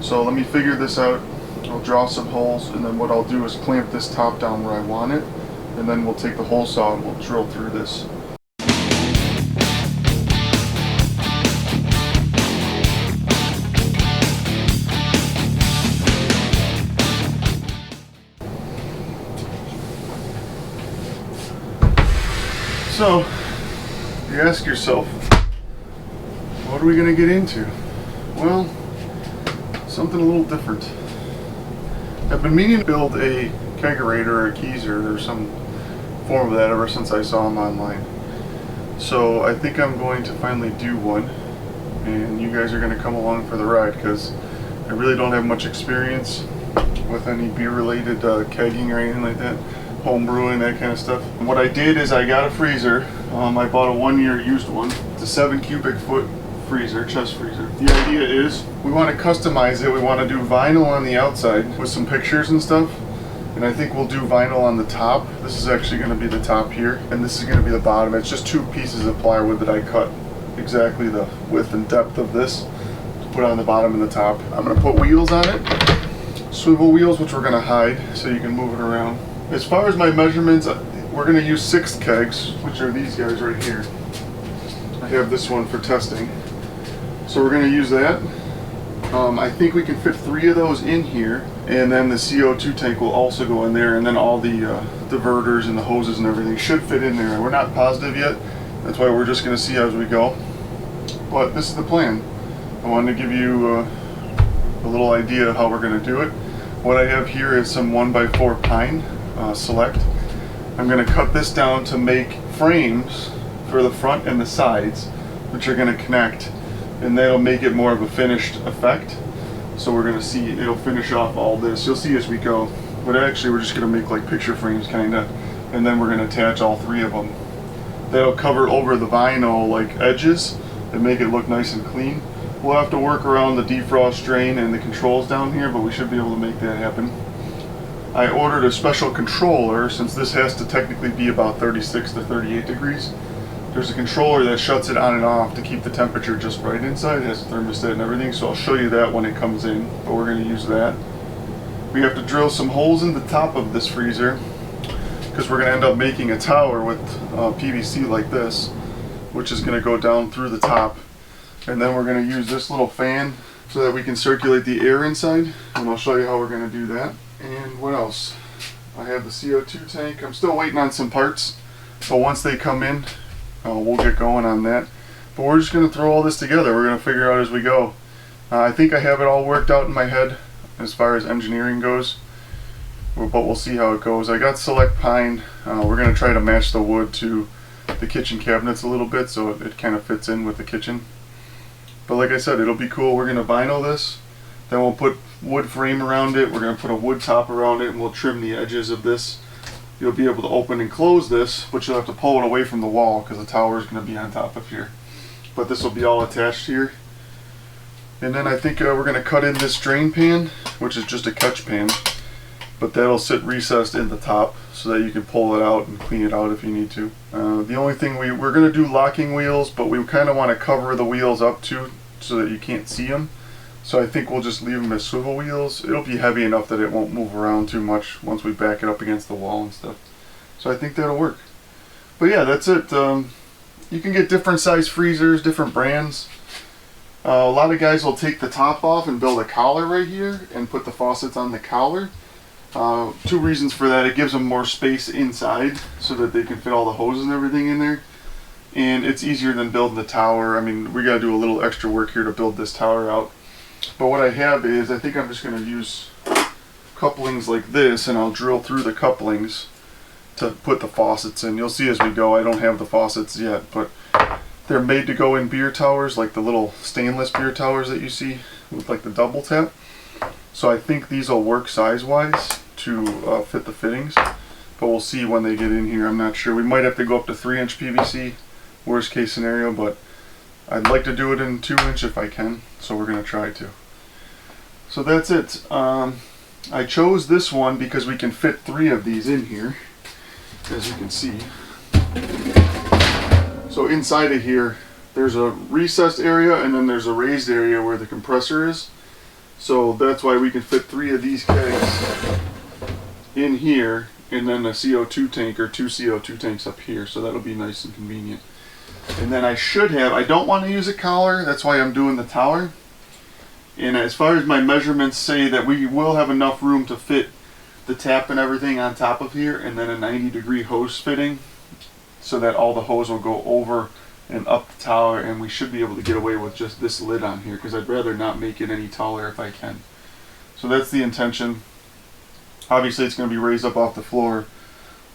So let me figure this out. I'll draw some holes, and then what I'll do is clamp this top down where I want it, and then we'll take the hole saw and we'll drill through this. So, you ask yourself, what are we going to get into? Well, something a little different. I've been meaning to build a Kegerator or a Keezer or some form of that ever since I saw them online. So I think I'm going to finally do one, and you guys are going to come along for the ride because I really don't have much experience with any beer related kegging or anything like that. Home brewing, that kind of stuff. And what I did is I got a freezer. I bought a 1-year used one. It's a 7 cubic foot freezer, chest freezer. The idea is we want to customize it. We want to do vinyl on the outside with some pictures and stuff. And I think we'll do vinyl on the top. This is actually going to be the top here, and this is going to be the bottom. It's just 2 pieces of plywood that I cut exactly the width and depth of this to put on the bottom and the top. I'm going to put wheels on it, swivel wheels, which we're going to hide so you can move it around. As far as my measurements, we're going to use 6 kegs, which are these guys right here. I have this one for testing. So we're going to use that. I think we can fit 3 of those in here, and then the CO2 tank will also go in there, and then all the diverters and the hoses and everything should fit in there. We're not positive yet. That's why we're just going to see as we go. But this is the plan. I wanted to give you a little idea of how we're going to do it. What I have here is some 1x4 pine. Select. I'm going to cut this down to make frames for the front and the sides, which are going to connect, and that'll make it more of a finished effect. So we're going to see it'll finish off all this. You'll see as we go. But actually we're just going to make like picture frames kind of, and then we're going to attach all 3 of them. That'll cover over the vinyl like edges and make it look nice and clean. We'll have to work around the defrost drain and the controls down here, but we should be able to make that happen. I ordered a special controller since this has to technically be about 36 to 38 degrees. There's a controller that shuts it on and off to keep the temperature just right inside. It has a thermostat and everything, so I'll show you that when it comes in, but we're going to use that. We have to drill some holes in the top of this freezer because we're going to end up making a tower with PVC like this, which is going to go down through the top. And then we're going to use this little fan so that we can circulate the air inside, and I'll show you how we're going to do that. And what else? I have the CO2 tank. I'm still waiting on some parts, but once they come in, we'll get going on that. But we're just going to throw all this together. We're going to figure out as we go. I think I have it all worked out in my head as far as engineering goes, but we'll see how it goes. I got select pine. We're going to try to match the wood to the kitchen cabinets a little bit so it kind of fits in with the kitchen. But like I said, it'll be cool. We're going to vinyl this. Then we'll put wood frame around it. We're going to put a wood top around it, and we'll trim the edges of this. You'll be able to open and close this, but you'll have to pull it away from the wall because the tower is going to be on top of here. But this will be all attached here. And then I think we're going to cut in this drain pan, which is just a catch pan, but that'll sit recessed in the top so that you can pull it out and clean it out if you need to. The only thing we're going to do locking wheels, but we kind of want to cover the wheels up too so that you can't see them. So I think we'll just leave them as swivel wheels. It'll be heavy enough that it won't move around too much once we back it up against the wall and stuff. So I think that'll work. But yeah, that's it. You can get different size freezers, different brands. A lot of guys will take the top off and build a collar right here and put the faucets on the collar. 2 reasons for that. It gives them more space inside so that they can fit all the hoses and everything in there. And it's easier than building the tower. I mean, we got to do a little extra work here to build this tower out. But what I have is, I think I'm just going to use couplings like this, and I'll drill through the couplings to put the faucets in. You'll see as we go. I don't have the faucets yet, but they're made to go in beer towers, like the little stainless beer towers that you see with like the double tap. So I think these will work size-wise to fit the fittings, but we'll see when they get in here. I'm not sure. We might have to go up to 3-inch PVC, worst case scenario, but I'd like to do it in 2-inch if I can, so we're going to try to. So that's it. I chose this one because we can fit 3 of these in here, as you can see. So inside of here, there's a recessed area and then there's a raised area where the compressor is. So that's why we can fit 3 of these kegs in here, and then a CO2 tank or 2 CO2 tanks up here. So that'll be nice and convenient. And then I don't want to use a collar, that's why I'm doing the tower. And as far as my measurements say that we will have enough room to fit the tap and everything on top of here, and then a 90-degree hose fitting, so that all the hose will go over and up the tower, and we should be able to get away with just this lid on here, because I'd rather not make it any taller if I can. So that's the intention. Obviously it's going to be raised up off the floor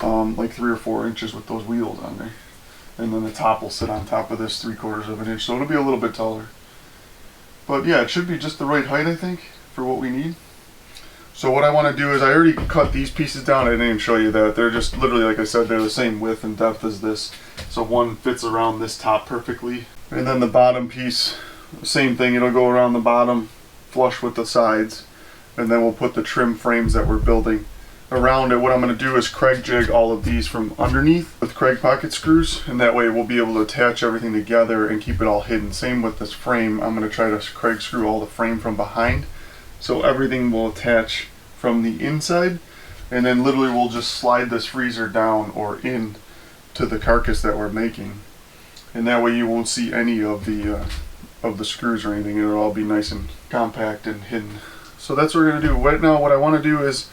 like 3 or 4 inches with those wheels on there, and then the top will sit on top of this 3/4 of an inch, so it'll be a little bit taller. But yeah, it should be just the right height, I think, for what we need. So what I want to do is, I already cut these pieces down. I didn't even show you that. They're just literally, like I said, they're the same width and depth as this. So one fits around this top perfectly. And then the bottom piece, same thing. It'll go around the bottom, flush with the sides. And then we'll put the trim frames that we're building around it. What I'm going to do is Kreg jig all of these from underneath with Kreg pocket screws. And that way we'll be able to attach everything together and keep it all hidden. Same with this frame. I'm going to try to Kreg screw all the frame from behind, so everything will attach from the inside, and then literally we'll just slide this freezer down or in to the carcass that we're making, and that way you won't see any of the screws or anything. It'll all be nice and compact and hidden. So that's what we're going to do. Right now what I want to do is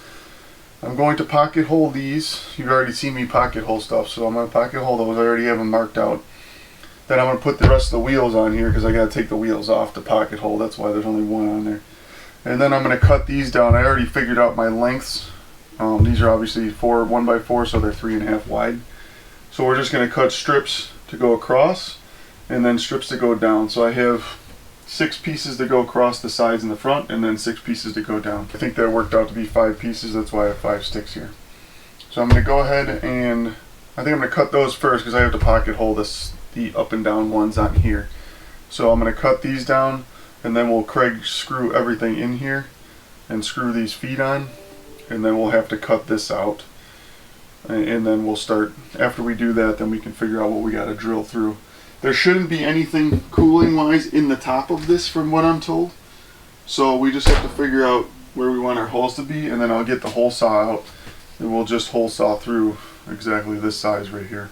I'm going to pocket hole these. You've already seen me pocket hole stuff, so I'm going to pocket hole those. I already have them marked out. Then I'm going to put the rest of the wheels on here, because I got to take the wheels off the pocket hole. That's why there's only one on there. And then I'm going to cut these down. I already figured out my lengths. These are obviously 1x4, so they're 3.5 wide. So we're just going to cut strips to go across, and then strips to go down. So I have 6 pieces to go across the sides and the front, and then 6 pieces to go down. I think that worked out to be 5 pieces. That's why I have 5 sticks here. So I'm going to go ahead and I think I'm going to cut those first, because I have to pocket hole the up and down ones on here. So I'm going to cut these down, and then we'll Kreg screw everything in here and screw these feet on, and then we'll have to cut this out, and then we'll start. After we do that, then we can figure out what we got to drill through. There shouldn't be anything cooling wise in the top of this, from what I'm told, so we just have to figure out where we want our holes to be, and then I'll get the hole saw out and we'll just hole saw through exactly this size right here.